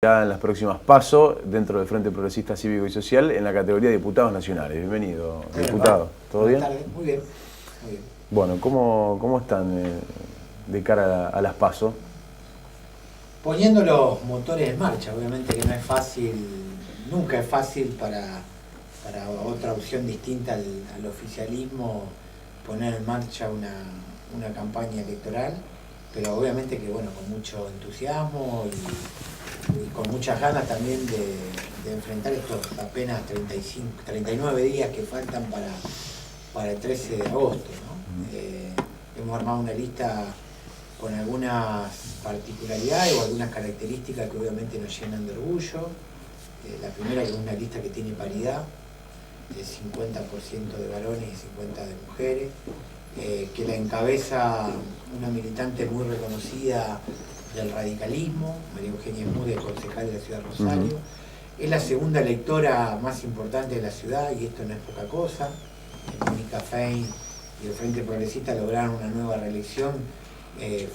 Ya en las próximas PASO dentro del Frente Progresista Cívico y Social en la categoría de diputados nacionales. Bienvenido, diputado. ¿Todo bien? Buenas tardes. Muy bien, muy bien. Bueno, ¿cómo están de cara a las PASO? Poniendo los motores en marcha, obviamente que no es fácil, nunca es fácil para otra opción distinta al oficialismo poner en marcha una campaña electoral, pero obviamente que bueno, con mucho entusiasmo y con muchas ganas también de enfrentar estos apenas 39 días que faltan para el 13 de agosto, ¿no? Hemos armado una lista con algunas particularidades o algunas características que obviamente nos llenan de orgullo. La primera es una lista que tiene paridad, de 50% de varones y 50% de mujeres, que la encabeza una militante muy reconocida del radicalismo, María Eugenia Smude, concejal de la ciudad de Rosario. Es la segunda electora más importante de la ciudad, y esto no es poca cosa. Mónica Fein y el Frente Progresista lograron una nueva reelección,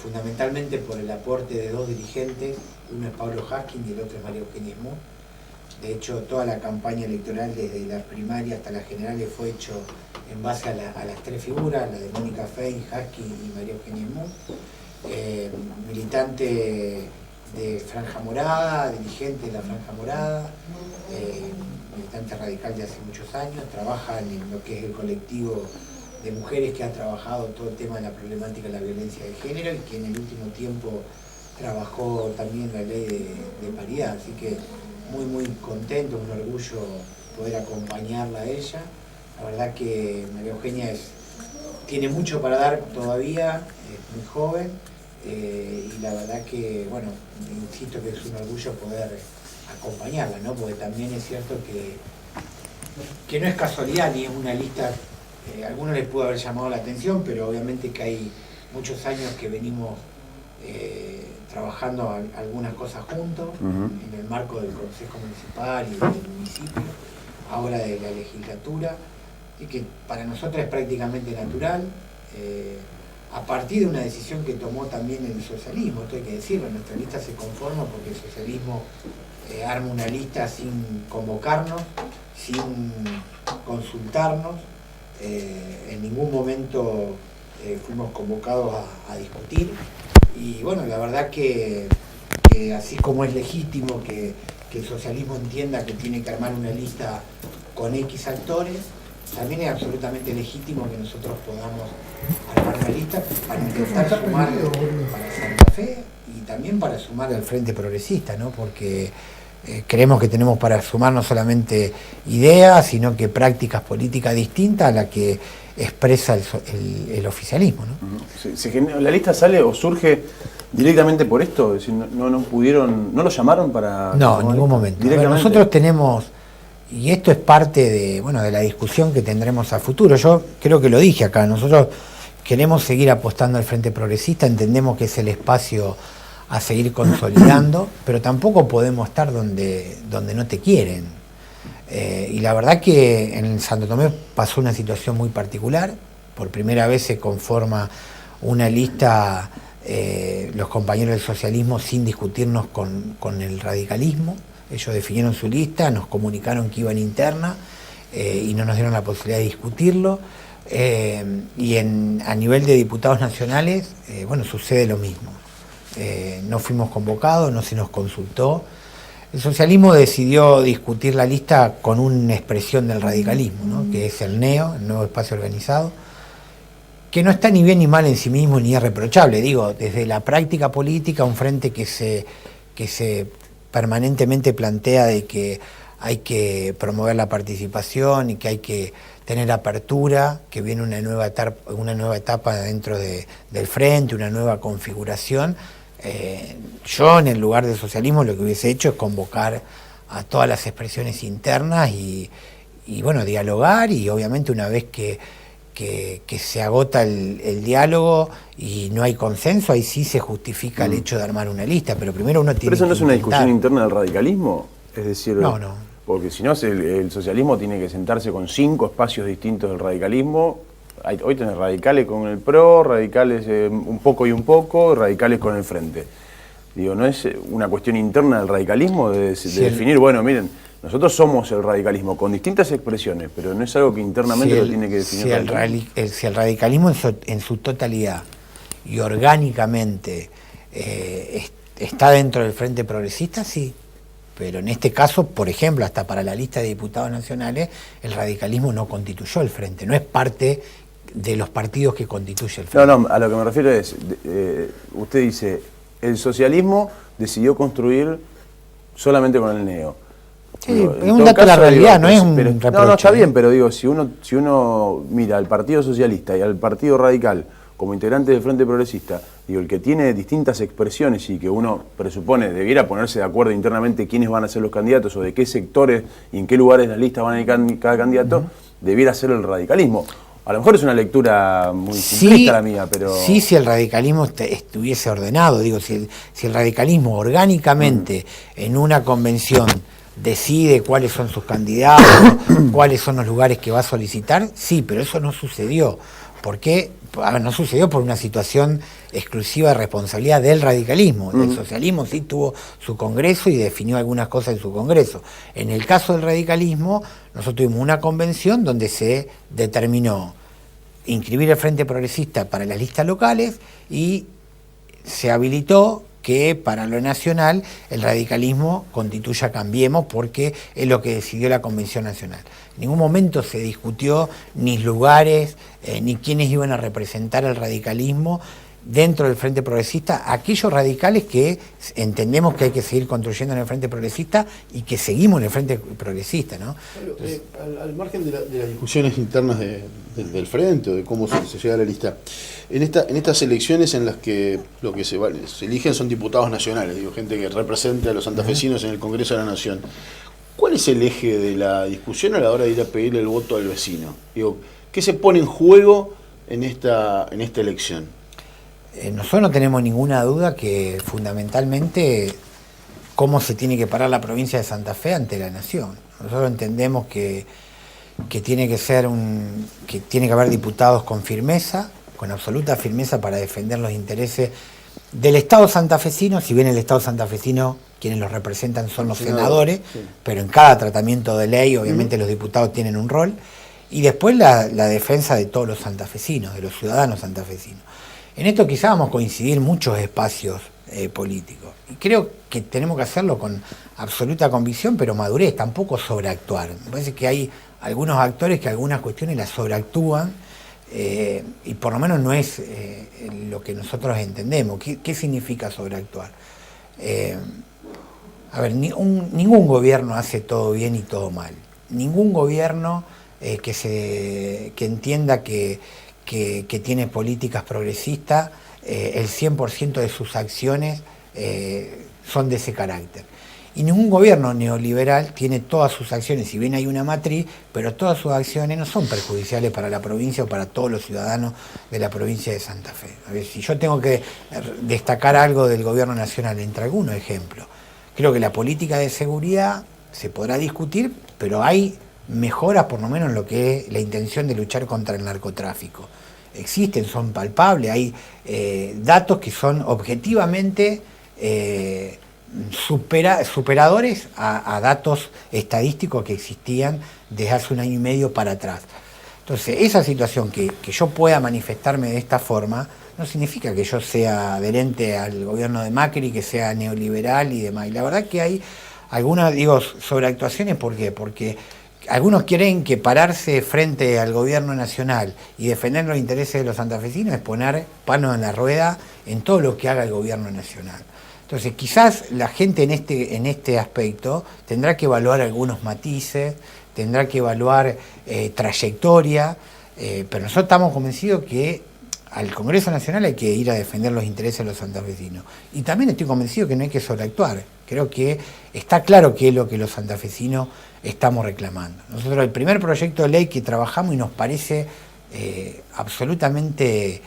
fundamentalmente por el aporte de dos dirigentes, uno es Pablo Haskin y el otro es María Eugenia Smude. De hecho, toda la campaña electoral, desde la primaria hasta las generales, fue hecho en base a las tres figuras, la de Mónica Fein, Haskin y María Eugenia Smude. Militante de Franja Morada, dirigente de la Franja Morada, militante radical de hace muchos años, trabaja en lo que es el colectivo de mujeres que ha trabajado todo el tema de la problemática de la violencia de género y que en el último tiempo trabajó también la ley de paridad, así que muy contento, un orgullo poder acompañarla a ella. La verdad que María Eugenia tiene mucho para dar todavía, es muy joven, y la verdad que, bueno, insisto que es un orgullo poder acompañarla, ¿no? Porque también es cierto que no es casualidad ni es una lista, a algunos les pudo haber llamado la atención, pero obviamente que hay muchos años que venimos trabajando algunas cosas juntos, en el marco del Consejo Municipal y del municipio, ahora de la legislatura, y que para nosotros es prácticamente natural, a partir de una decisión que tomó también el socialismo, esto hay que decirlo, nuestra lista se conforma porque el socialismo arma una lista sin convocarnos, sin consultarnos, en ningún momento fuimos convocados a discutir, y bueno, la verdad que así como es legítimo que el socialismo entienda que tiene que armar una lista con X actores, también es absolutamente legítimo que nosotros podamos armar una lista para intentar sumar para Santa Fe y también para sumar al Frente Progresista, ¿no? Porque creemos que tenemos para sumar no solamente ideas, sino que prácticas políticas distintas a las que expresa el oficialismo, ¿no? ¿La lista sale o surge directamente por esto? Es decir, ¿no lo llamaron para...? No, en ningún momento. Nosotros tenemos, y esto es parte de la discusión que tendremos a futuro, yo creo que lo dije acá, nosotros queremos seguir apostando al Frente Progresista, entendemos que es el espacio a seguir consolidando, pero tampoco podemos estar donde no te quieren. Y la verdad que en Santo Tomé pasó una situación muy particular. Por primera vez se conforma una lista, los compañeros del socialismo, sin discutirnos con el radicalismo. Ellos definieron su lista, nos comunicaron que iban interna y no nos dieron la posibilidad de discutirlo. Y a nivel de diputados nacionales, sucede lo mismo. No fuimos convocados, no se nos consultó. El socialismo decidió discutir la lista con una expresión del radicalismo, ¿no? Que es el NEO, el Nuevo Espacio Organizado, que no está ni bien ni mal en sí mismo ni es reprochable. Digo, desde la práctica política, un frente que se permanentemente plantea de que hay que promover la participación y que hay que tener apertura, que viene una nueva etapa dentro del frente, una nueva configuración. Yo en el lugar del socialismo lo que hubiese hecho es convocar a todas las expresiones internas y dialogar, y obviamente una vez que se agota el diálogo y no hay consenso, ahí sí se justifica el hecho de armar una lista, pero primero uno tiene que... ¿Pero eso no es una discusión interna del radicalismo? Es decir, no. Porque si no, el socialismo tiene que sentarse con 5 espacios distintos del radicalismo. Hoy tenés radicales con el PRO, radicales un poco y un poco, radicales con el Frente. Digo, ¿no es una cuestión interna del radicalismo de Sí, definir, bueno, miren, nosotros somos el radicalismo con distintas expresiones, pero no es algo que internamente lo tiene que definir si el radicalismo en su totalidad y orgánicamente está dentro del Frente Progresista, sí. Pero en este caso, por ejemplo, hasta para la lista de diputados nacionales, el radicalismo no constituyó el Frente, no es parte de los partidos que constituye el Frente. No, a lo que me refiero es, usted dice, el socialismo decidió construir solamente con el neo. Sí, digo, es un dato de la realidad, no es un reproche. No, está bien, pero digo, si uno mira al Partido Socialista y al Partido Radical como integrante del Frente Progresista, digo, el que tiene distintas expresiones y que uno presupone debiera ponerse de acuerdo internamente quiénes van a ser los candidatos o de qué sectores y en qué lugares de la lista van a ir cada candidato, debiera ser el radicalismo. A lo mejor es una lectura muy simplista la mía, pero... Sí, si el radicalismo estuviese ordenado, digo, si el radicalismo orgánicamente en una convención decide cuáles son sus candidatos, cuáles son los lugares que va a solicitar, sí, pero eso no sucedió. ¿Por qué? No sucedió por una situación exclusiva de responsabilidad del radicalismo. El socialismo sí tuvo su congreso y definió algunas cosas en su congreso. En el caso del radicalismo, nosotros tuvimos una convención donde se determinó inscribir el Frente Progresista para las listas locales y se habilitó que para lo nacional el radicalismo constituya Cambiemos, porque es lo que decidió la Convención Nacional. En ningún momento se discutió ni lugares, ni quiénes iban a representar al radicalismo dentro del Frente Progresista, aquellos radicales que entendemos que hay que seguir construyendo en el Frente Progresista y que seguimos en el Frente Progresista, ¿no? Entonces, al margen de las discusiones internas del Frente o de cómo se llega a la lista, en estas elecciones en las que lo que se eligen son diputados nacionales, digo, gente que represente a los santafesinos en el Congreso de la Nación, ¿cuál es el eje de la discusión a la hora de ir a pedirle el voto al vecino? Digo, ¿qué se pone en juego en esta elección? Nosotros no tenemos ninguna duda que fundamentalmente cómo se tiene que parar la provincia de Santa Fe ante la nación. Nosotros entendemos que tiene que haber diputados con firmeza, con absoluta firmeza para defender los intereses del Estado santafesino, si bien el Estado santafesino quienes los representan son los senadores, sí, pero en cada tratamiento de ley obviamente los diputados tienen un rol, y después la defensa de todos los santafesinos, de los ciudadanos santafesinos. En esto quizá vamos a coincidir muchos espacios políticos. Y creo que tenemos que hacerlo con absoluta convicción, pero madurez, tampoco sobreactuar. Me parece que hay algunos actores que algunas cuestiones las sobreactúan y por lo menos no es lo que nosotros entendemos. ¿Qué significa sobreactuar? Ningún gobierno hace todo bien y todo mal. Ningún gobierno que entienda que tiene políticas progresistas, el 100% de sus acciones son de ese carácter. Y ningún gobierno neoliberal tiene todas sus acciones, si bien hay una matriz, pero todas sus acciones no son perjudiciales para la provincia o para todos los ciudadanos de la provincia de Santa Fe. A ver, si yo tengo que destacar algo del gobierno nacional, entre algunos ejemplos, creo que la política de seguridad se podrá discutir, pero hay mejoras por lo menos en lo que es la intención de luchar contra el narcotráfico. Existen, son palpables, hay datos que son objetivamente superadores a datos estadísticos que existían desde hace un año y medio para atrás. Entonces, esa situación que yo pueda manifestarme de esta forma no significa que yo sea adherente al gobierno de Macri, que sea neoliberal y demás. Y la verdad que hay algunas, sobreactuaciones, ¿por qué? Porque algunos creen que pararse frente al gobierno nacional y defender los intereses de los santafesinos es poner palos en la rueda en todo lo que haga el gobierno nacional. Entonces quizás la gente en este aspecto tendrá que evaluar algunos matices, tendrá que evaluar trayectoria, pero nosotros estamos convencidos que al Congreso Nacional hay que ir a defender los intereses de los santafesinos. Y también estoy convencido que no hay que sobreactuar. Creo que está claro qué es lo que los santafesinos estamos reclamando. Nosotros el primer proyecto de ley que trabajamos y nos parece absolutamente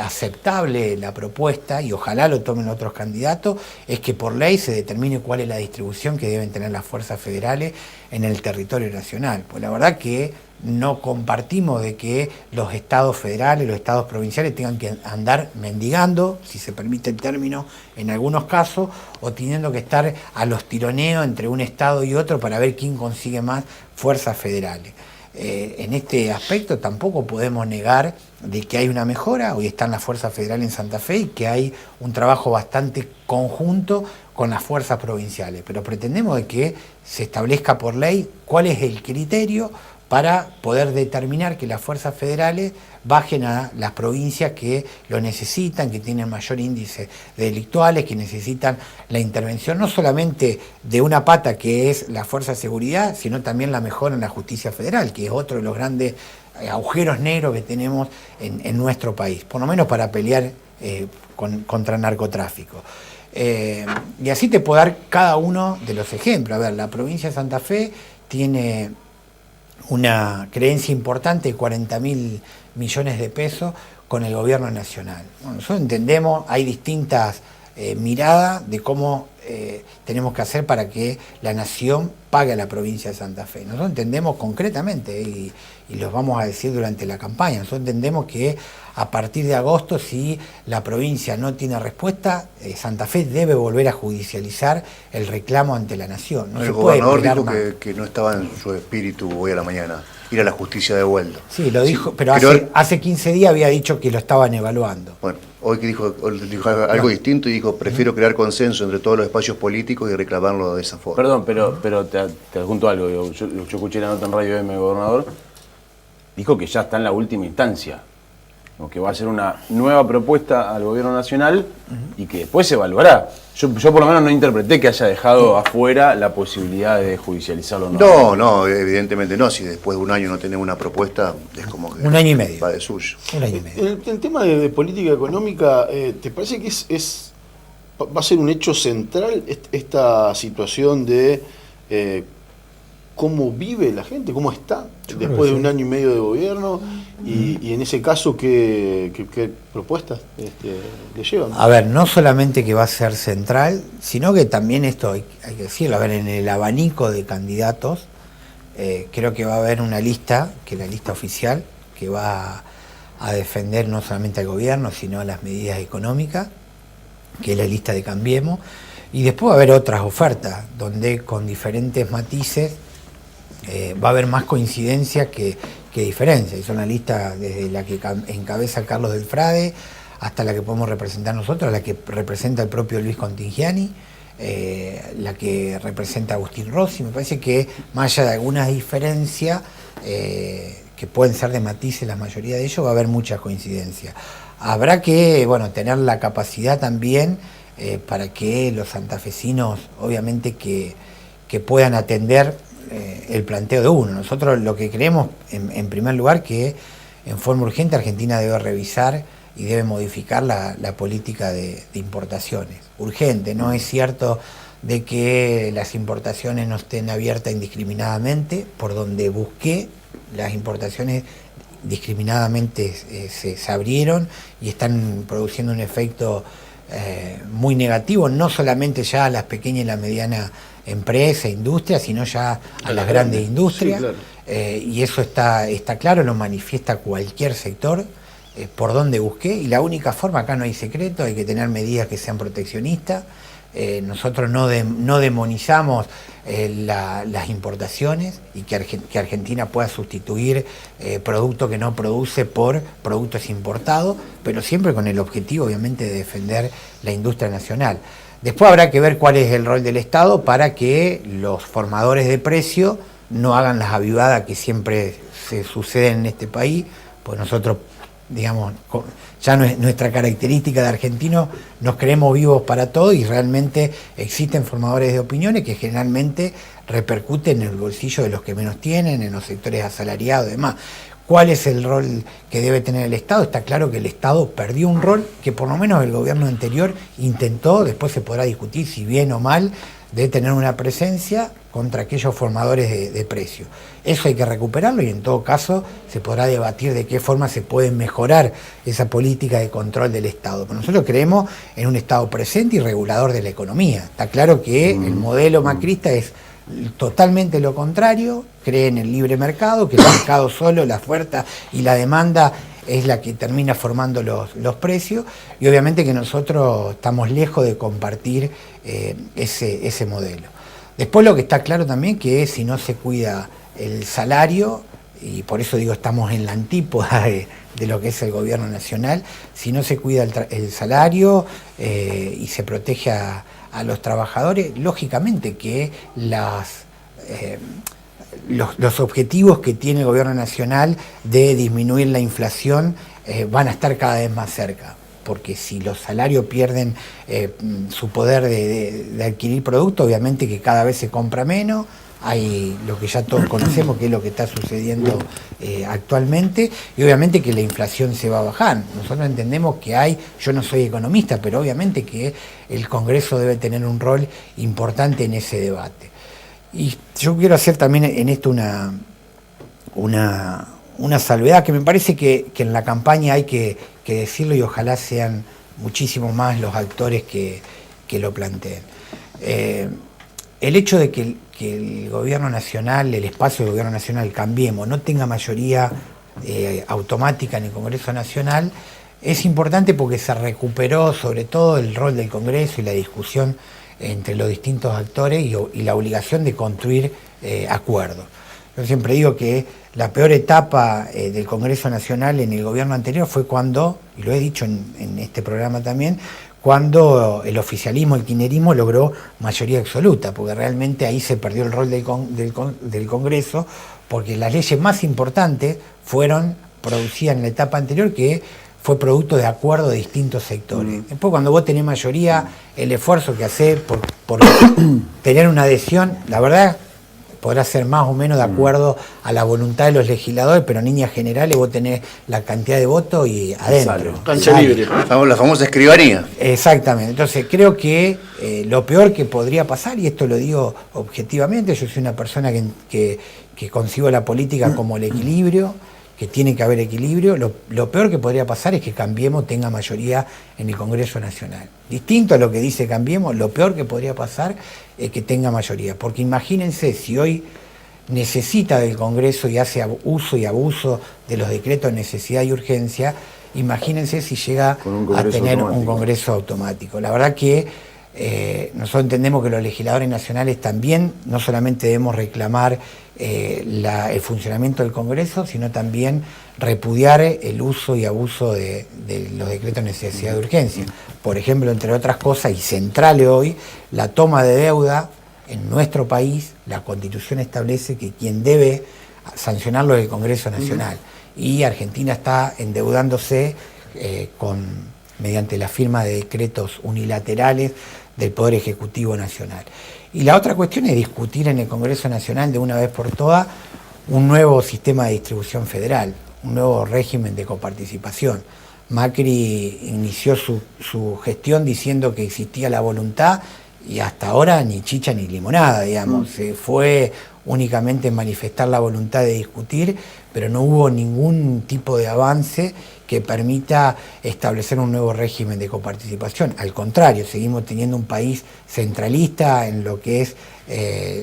aceptable la propuesta, y ojalá lo tomen otros candidatos, es que por ley se determine cuál es la distribución que deben tener las fuerzas federales en el territorio nacional. Pues la verdad que no compartimos de que los estados federales, los estados provinciales tengan que andar mendigando, si se permite el término, en algunos casos, o teniendo que estar a los tironeos entre un estado y otro para ver quién consigue más fuerzas federales. En este aspecto tampoco podemos negar de que hay una mejora. Hoy están las fuerzas federales en Santa Fe y que hay un trabajo bastante conjunto con las fuerzas provinciales, pero pretendemos de que se establezca por ley cuál es el criterio para poder determinar que las fuerzas federales bajen a las provincias que lo necesitan, que tienen mayor índice de delictuales, que necesitan la intervención no solamente de una pata que es la fuerza de seguridad, sino también la mejora en la justicia federal, que es otro de los grandes agujeros negros que tenemos en nuestro país, por lo menos para pelear contra el narcotráfico. Y así te puedo dar cada uno de los ejemplos. A ver, la provincia de Santa Fe tiene una creencia importante de 40.000 millones de pesos con el gobierno nacional. Bueno, nosotros entendemos, hay distintas miradas de cómo tenemos que hacer para que la nación pague a la provincia de Santa Fe. Nosotros entendemos concretamente, y los vamos a decir durante la campaña, nosotros entendemos que a partir de agosto, si la provincia no tiene respuesta, Santa Fe debe volver a judicializar el reclamo ante la nación. No el se puede gobernador dijo más. que no estaba en su espíritu hoy a la mañana ir a la justicia de vuelta. Sí, lo dijo, Sí, pero hace 15 días había dicho que lo estaban evaluando. Bueno, hoy que dijo algo distinto y dijo, prefiero crear consenso entre todos los espacios políticos y reclamarlo de esa forma. Perdón, pero te adjunto algo. Yo escuché la nota en Radio M, gobernador. Dijo que ya está en la última instancia, ¿no? Que va a hacer una nueva propuesta al gobierno nacional y que después se evaluará. Yo por lo menos no interpreté que haya dejado afuera la posibilidad de judicializarlo. No, evidentemente no. Si después de un año no tenés una propuesta, es como que un año y medio. va de suyo. Un año y medio. El tema de política económica, ¿te parece que va a ser un hecho central esta situación de cómo vive la gente, cómo está después de un año y medio de gobierno? Y en ese caso, ¿qué propuestas le llevan? A ver, no solamente que va a ser central, sino que también esto hay que decirlo, a ver, en el abanico de candidatos, creo que va a haber una lista, que es la lista oficial, que va a defender no solamente al gobierno, sino a las medidas económicas, que es la lista de Cambiemos, y después va a haber otras ofertas, donde con diferentes matices va a haber más coincidencia que diferencia, y son la lista desde la que encabeza Carlos Del Frade hasta la que podemos representar nosotros, la que representa el propio Luis Contigiani, la que representa Agustín Rossi. Me parece que más allá de algunas diferencias que pueden ser de matices, la mayoría de ellos va a haber mucha coincidencia. Habrá que tener la capacidad también para que los santafesinos, obviamente, que puedan atender el planteo de uno. Nosotros lo que creemos, en primer lugar, que en forma urgente Argentina debe revisar y debe modificar la política de importaciones. Urgente, no es cierto de que las importaciones no estén abiertas indiscriminadamente. Por donde busqué, las importaciones discriminadamente se abrieron y están produciendo un efecto muy negativo, no solamente ya a las pequeñas y las medianas empresas, industrias, sino ya a las grandes industrias. Sí, claro. Y eso está claro, lo manifiesta cualquier sector, por donde busqué, y la única forma, acá no hay secreto, hay que tener medidas que sean proteccionistas. Nosotros no demonizamos las importaciones y que Argentina pueda sustituir productos que no produce por productos importados, pero siempre con el objetivo, obviamente, de defender la industria nacional. Después habrá que ver cuál es el rol del Estado para que los formadores de precio no hagan las avivadas que siempre se suceden en este país, pues nosotros, digamos, ya no es nuestra característica de argentinos, nos creemos vivos para todo y realmente existen formadores de opiniones que generalmente repercuten en el bolsillo de los que menos tienen, en los sectores asalariados y demás. ¿Cuál es el rol que debe tener el Estado? Está claro que el Estado perdió un rol que por lo menos el gobierno anterior intentó, después se podrá discutir si bien o mal, de tener una presencia contra aquellos formadores de precios. Eso hay que recuperarlo y en todo caso se podrá debatir de qué forma se puede mejorar esa política de control del Estado. Pero nosotros creemos en un Estado presente y regulador de la economía. Está claro que el modelo macrista es totalmente lo contrario, cree en el libre mercado, que el mercado solo, la oferta y la demanda es la que termina formando los precios, y obviamente que nosotros estamos lejos de compartir ese modelo. Después lo que está claro también que si no se cuida el salario, y por eso digo estamos en la antípoda de lo que es el gobierno nacional, si no se cuida el salario y se protege a los trabajadores, lógicamente que los objetivos que tiene el gobierno nacional de disminuir la inflación van a estar cada vez más cerca, porque si los salarios pierden su poder de adquirir productos, obviamente que cada vez se compra menos. Hay lo que ya todos conocemos, que es lo que está sucediendo actualmente, y obviamente que la inflación se va a bajar. Nosotros entendemos que yo no soy economista, pero obviamente que el Congreso debe tener un rol importante en ese debate. Y yo quiero hacer también en esto una salvedad, que me parece que en la campaña hay que decirlo, y ojalá sean muchísimo más los actores que lo planteen. El hecho de que el gobierno nacional, el espacio del gobierno nacional, Cambiemos, no tenga mayoría automática en el Congreso Nacional, es importante porque se recuperó sobre todo el rol del Congreso y la discusión entre los distintos actores y la obligación de construir acuerdos. Yo siempre digo que la peor etapa del Congreso Nacional en el gobierno anterior fue cuando, y lo he dicho en este programa también, cuando el oficialismo, el kirchnerismo logró mayoría absoluta, porque realmente ahí se perdió el rol del Congreso, porque las leyes más importantes fueron producidas en la etapa anterior, que fue producto de acuerdos de distintos sectores. Después, cuando vos tenés mayoría, el esfuerzo que hacés por tener una adhesión, la verdad, podrá ser más o menos de acuerdo a la voluntad de los legisladores, pero en líneas generales vos tenés la cantidad de votos y adentro. Cancha libre. La famosa escribanía. Exactamente. Entonces creo que lo peor que podría pasar, y esto lo digo objetivamente, yo soy una persona que concibo la política como el equilibrio, que tiene que haber equilibrio. Lo peor que podría pasar es que Cambiemos tenga mayoría en el Congreso Nacional. Distinto a lo que dice Cambiemos, lo peor que podría pasar es que tenga mayoría. Porque imagínense si hoy necesita del Congreso y hace uso y abuso de los decretos de necesidad y urgencia, imagínense si llega a tener un Congreso automático. La verdad que nosotros entendemos que los legisladores nacionales también no solamente debemos reclamar el funcionamiento del Congreso, sino también repudiar el uso y abuso de los decretos de necesidad de urgencia. Por ejemplo, entre otras cosas, y central hoy, la toma de deuda en nuestro país. La Constitución establece que quien debe sancionarlo es el Congreso Nacional. Y Argentina está endeudándose mediante la firma de decretos unilaterales del Poder Ejecutivo Nacional. Y la otra cuestión es discutir en el Congreso Nacional de una vez por todas un nuevo sistema de distribución federal, un nuevo régimen de coparticipación. Macri inició su gestión diciendo que existía la voluntad, y hasta ahora ni chicha ni limonada, digamos. Se fue únicamente en manifestar la voluntad de discutir, pero no hubo ningún tipo de avance que permita establecer un nuevo régimen de coparticipación. Al contrario, seguimos teniendo un país centralista en lo que es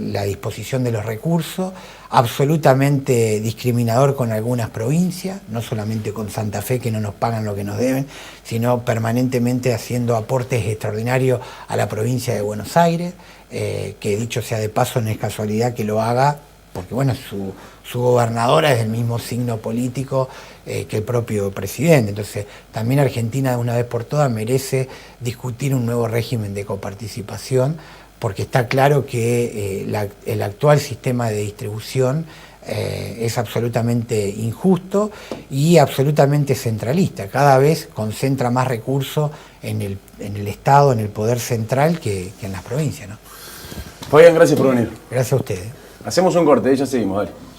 la disposición de los recursos, absolutamente discriminador con algunas provincias, no solamente con Santa Fe, que no nos pagan lo que nos deben, sino permanentemente haciendo aportes extraordinarios a la provincia de Buenos Aires, que dicho sea de paso no es casualidad que lo haga, porque bueno, su gobernadora es del mismo signo político que el propio presidente. Entonces también Argentina de una vez por todas merece discutir un nuevo régimen de coparticipación, porque está claro que el actual sistema de distribución es absolutamente injusto y absolutamente centralista. Cada vez concentra más recursos en el Estado, en el poder central, que en las provincias, ¿no? Fabián, gracias por venir. Gracias a ustedes. Hacemos un corte, ya seguimos, dale.